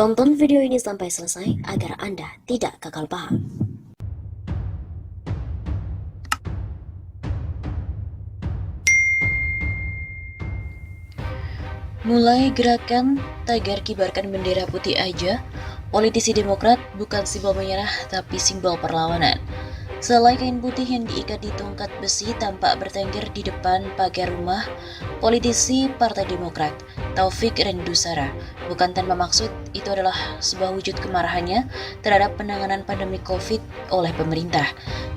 Tonton video ini sampai selesai agar Anda tidak gagal paham. Mulai gerakan tagar kibarkan bendera putih aja, politisi Demokrat bukan simbol menyerah tapi simbol perlawanan. Selai kain putih yang diikat di tongkat besi tampak bertengger di depan pagar rumah politisi Partai Demokrat, Taufik Rendusara. Bukan tanpa maksud, itu adalah sebuah wujud kemarahannya terhadap penanganan pandemi COVID oleh pemerintah.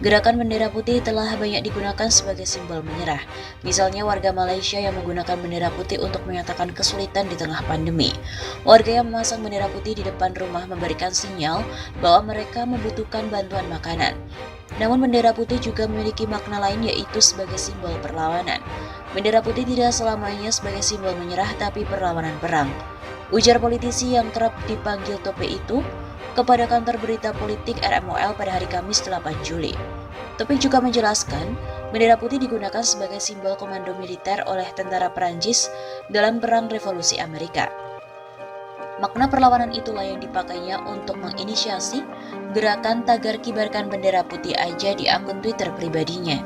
Gerakan bendera putih telah banyak digunakan sebagai simbol menyerah. Misalnya warga Malaysia yang menggunakan bendera putih untuk menyatakan kesulitan di tengah pandemi. Warga yang memasang bendera putih di depan rumah memberikan sinyal bahwa mereka membutuhkan bantuan makanan. Namun bendera putih juga memiliki makna lain, yaitu sebagai simbol perlawanan. Bendera putih tidak selamanya sebagai simbol menyerah tapi perlawanan perang. Ujar politisi yang kerap dipanggil Tope itu kepada kantor berita politik RMOL pada hari Kamis 8 Juli. Topik juga menjelaskan, bendera putih digunakan sebagai simbol komando militer oleh tentara Perancis dalam Perang Revolusi Amerika. Makna perlawanan itulah yang dipakainya untuk menginisiasi gerakan tagar kibarkan bendera putih aja di akun Twitter pribadinya.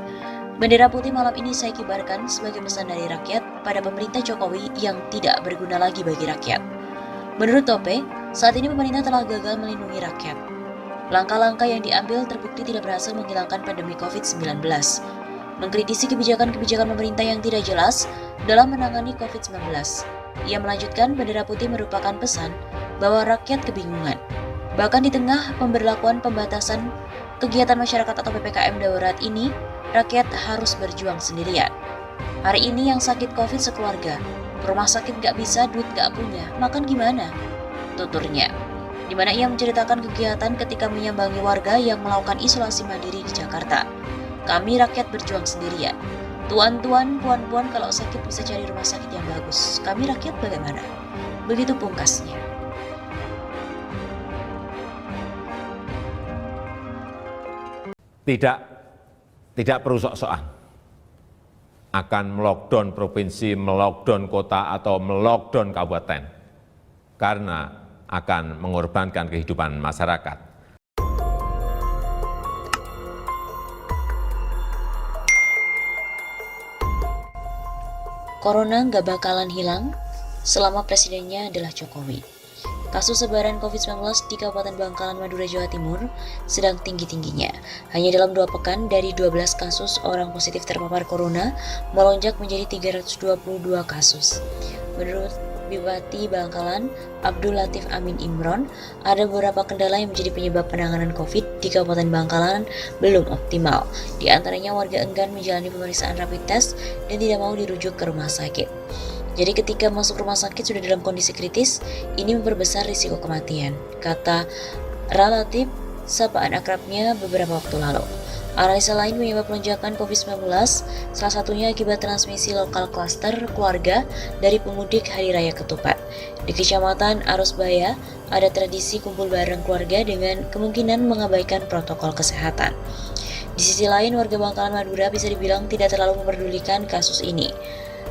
Bendera putih malam ini saya kibarkan sebagai pesan dari rakyat pada pemerintah Jokowi yang tidak berguna lagi bagi rakyat. Menurut Tope, saat ini pemerintah telah gagal melindungi rakyat. Langkah-langkah yang diambil terbukti tidak berhasil menghilangkan pandemi COVID-19. Mengkritisi kebijakan-kebijakan pemerintah yang tidak jelas dalam menangani COVID-19. Ia melanjutkan, bendera putih merupakan pesan bahwa rakyat kebingungan. Bahkan di tengah pemberlakuan pembatasan kegiatan masyarakat atau PPKM darurat ini, rakyat harus berjuang sendirian. Hari ini yang sakit COVID sekeluarga, rumah sakit gak bisa, duit gak punya, makan gimana? Tuturnya, di mana ia menceritakan kegiatan ketika menyambangi warga yang melakukan isolasi mandiri di Jakarta. Kami rakyat berjuang sendirian. Tuan-tuan, puan-puan kalau sakit bisa cari rumah sakit yang bagus. Kami rakyat bagaimana? Begitu pungkasnya. Tidak perlu sok-sokan akan melockdown provinsi, melockdown kota, atau melockdown kabupaten, karena akan mengorbankan kehidupan masyarakat. Corona nggak bakalan hilang selama presidennya adalah Jokowi. Kasus sebaran COVID-19 di Kabupaten Bangkalan, Madura, Jawa Timur sedang tinggi-tingginya. Hanya dalam 2 pekan dari 12 kasus orang positif terpapar corona melonjak menjadi 322 kasus. Menurut Bupati Bangkalan, Abdul Latif Amin Imron, ada beberapa kendala yang menjadi penyebab penanganan COVID di Kabupaten Bangkalan belum optimal. Di antaranya warga enggan menjalani pemeriksaan rapid test dan tidak mau dirujuk ke rumah sakit. Jadi ketika masuk rumah sakit sudah dalam kondisi kritis, ini memperbesar risiko kematian, kata Relatif, sapaan akrabnya beberapa waktu lalu. Analisa lain penyebab lonjakan COVID-19, salah satunya akibat transmisi lokal klaster keluarga dari pemudik Hari Raya Ketupat. Di Kecamatan Arusbaya, ada tradisi kumpul bareng keluarga dengan kemungkinan mengabaikan protokol kesehatan. Di sisi lain, warga Bangkalan Madura bisa dibilang tidak terlalu memperdulikan kasus ini.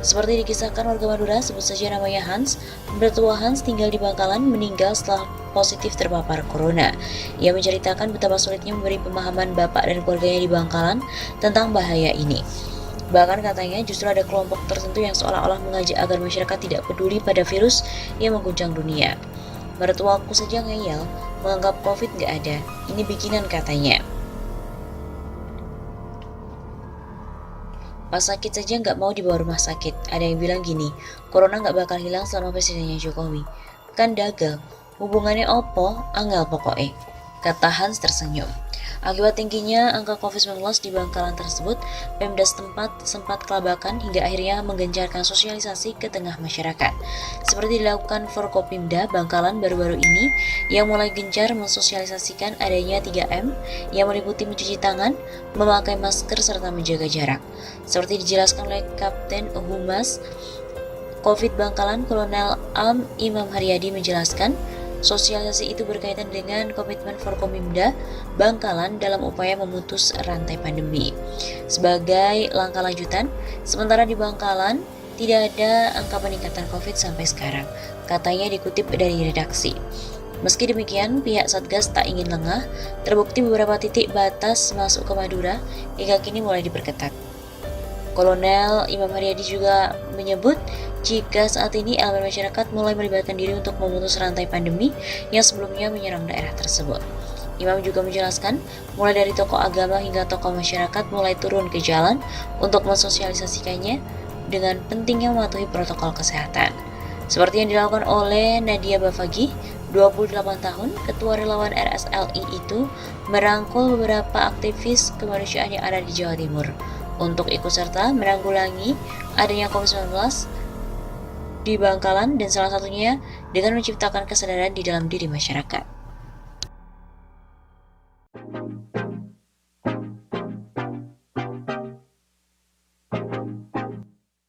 Seperti dikisahkan warga Madura, sebut saja namanya Hans, mertua Hans tinggal di Bangkalan, meninggal setelah positif terpapar corona. Ia menceritakan betapa sulitnya memberi pemahaman bapak dan keluarganya di Bangkalan tentang bahaya ini. Bahkan katanya justru ada kelompok tertentu yang seolah-olah mengajak agar masyarakat tidak peduli pada virus yang mengguncang dunia. Mertuaku saja ngeyel, menganggap COVID gak ada, ini bikinan katanya. Pas sakit saja nggak mau dibawa rumah sakit. Ada yang bilang gini, corona nggak bakal hilang selama presidennya Jokowi. Kan dagang, hubungannya opo, anggal pokoknya, kata Hans tersenyum. Akibat tingginya angka COVID-19 di Bangkalan tersebut, Pemda setempat sempat kelabakan hingga akhirnya menggencarkan sosialisasi ke tengah masyarakat. Seperti dilakukan Forkopimda Bangkalan baru-baru ini, yang mulai gencar mensosialisasikan adanya 3M yang meliputi mencuci tangan, memakai masker, serta menjaga jarak. Seperti dijelaskan oleh Kapten Humas COVID Bangkalan, Kolonel Am Imam Haryadi menjelaskan, sosialisasi itu berkaitan dengan komitmen Forkopimda Bangkalan dalam upaya memutus rantai pandemi. Sebagai langkah lanjutan, sementara di Bangkalan tidak ada angka peningkatan COVID sampai sekarang, katanya dikutip dari redaksi. Meski demikian, pihak Satgas tak ingin lengah, terbukti beberapa titik batas masuk ke Madura hingga kini mulai diperketat. Kolonel Imam Haryadi juga menyebut jika saat ini elemen masyarakat mulai melibatkan diri untuk memutus rantai pandemi yang sebelumnya menyerang daerah tersebut. Imam juga menjelaskan, mulai dari tokoh agama hingga tokoh masyarakat mulai turun ke jalan untuk mensosialisasikannya dengan pentingnya mematuhi protokol kesehatan. Seperti yang dilakukan oleh Nadia Bafagi, 28 tahun, ketua relawan RSLI itu merangkul beberapa aktivis kemanusiaan yang ada di Jawa Timur untuk ikut serta menanggulangi adanya COVID-19 di Bangkalan dan salah satunya dengan menciptakan kesadaran di dalam diri masyarakat.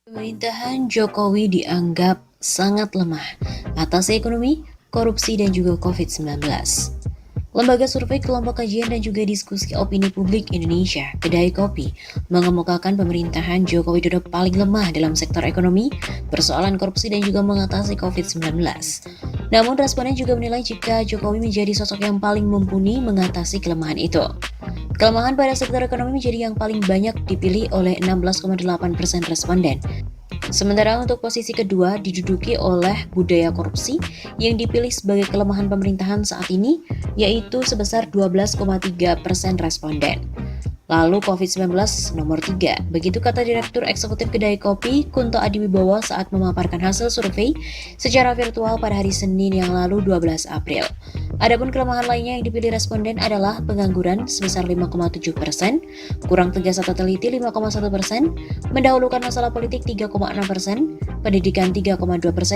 Pemerintahan Jokowi dianggap sangat lemah atas ekonomi, korupsi, dan juga COVID-19. Lembaga survei Kelompok Kajian dan juga Diskusi Opini Publik Indonesia, Kedai Kopi, mengemukakan pemerintahan Joko Widodo paling lemah dalam sektor ekonomi, persoalan korupsi, dan juga mengatasi COVID-19. Namun responden juga menilai jika Jokowi menjadi sosok yang paling mumpuni mengatasi kelemahan itu. Kelemahan pada sektor ekonomi menjadi yang paling banyak dipilih oleh 16,8% responden. Sementara untuk posisi kedua diduduki oleh budaya korupsi yang dipilih sebagai kelemahan pemerintahan saat ini, yaitu sebesar 12,3% responden. Lalu COVID-19 nomor 3, begitu kata Direktur Eksekutif Kedai Kopi Kunto Adiwibowo saat memaparkan hasil survei secara virtual pada hari Senin yang lalu 12 April. Adapun kelemahan lainnya yang dipilih responden adalah pengangguran sebesar 5,7%, kurang tegas atau teliti 5,1%, mendahulukan masalah politik 3,6%, pendidikan 3,2%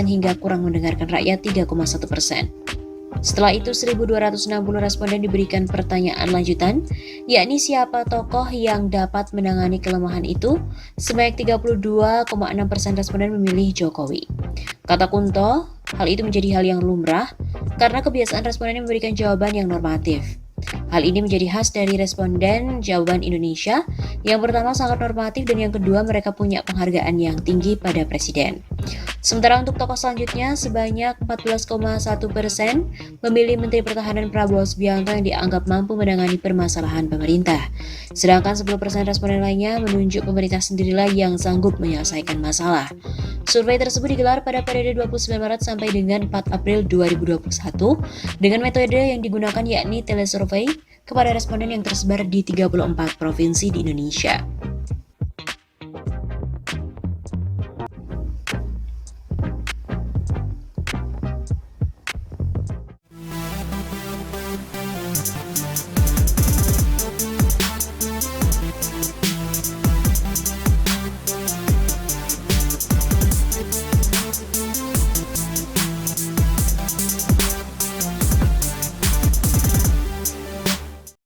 hingga kurang mendengarkan rakyat 3,1%. Setelah itu 1.260 responden diberikan pertanyaan lanjutan, yakni siapa tokoh yang dapat menangani kelemahan itu. Sebanyak 32,6% responden memilih Jokowi. Kata Kunto, hal itu menjadi hal yang lumrah karena kebiasaan responden memberikan jawaban yang normatif. Hal ini menjadi khas dari responden jawaban Indonesia. Yang pertama sangat normatif dan yang kedua mereka punya penghargaan yang tinggi pada presiden. Sementara untuk tokoh selanjutnya sebanyak 14,1% memilih Menteri Pertahanan Prabowo Subianto yang dianggap mampu menangani permasalahan pemerintah. Sedangkan 10% responden lainnya menunjuk pemerintah sendirilah yang sanggup menyelesaikan masalah. Survei tersebut digelar pada periode 29 Maret sampai dengan 4 April 2021 dengan metode yang digunakan yakni telesurvei kepada responden yang tersebar di 34 provinsi di Indonesia.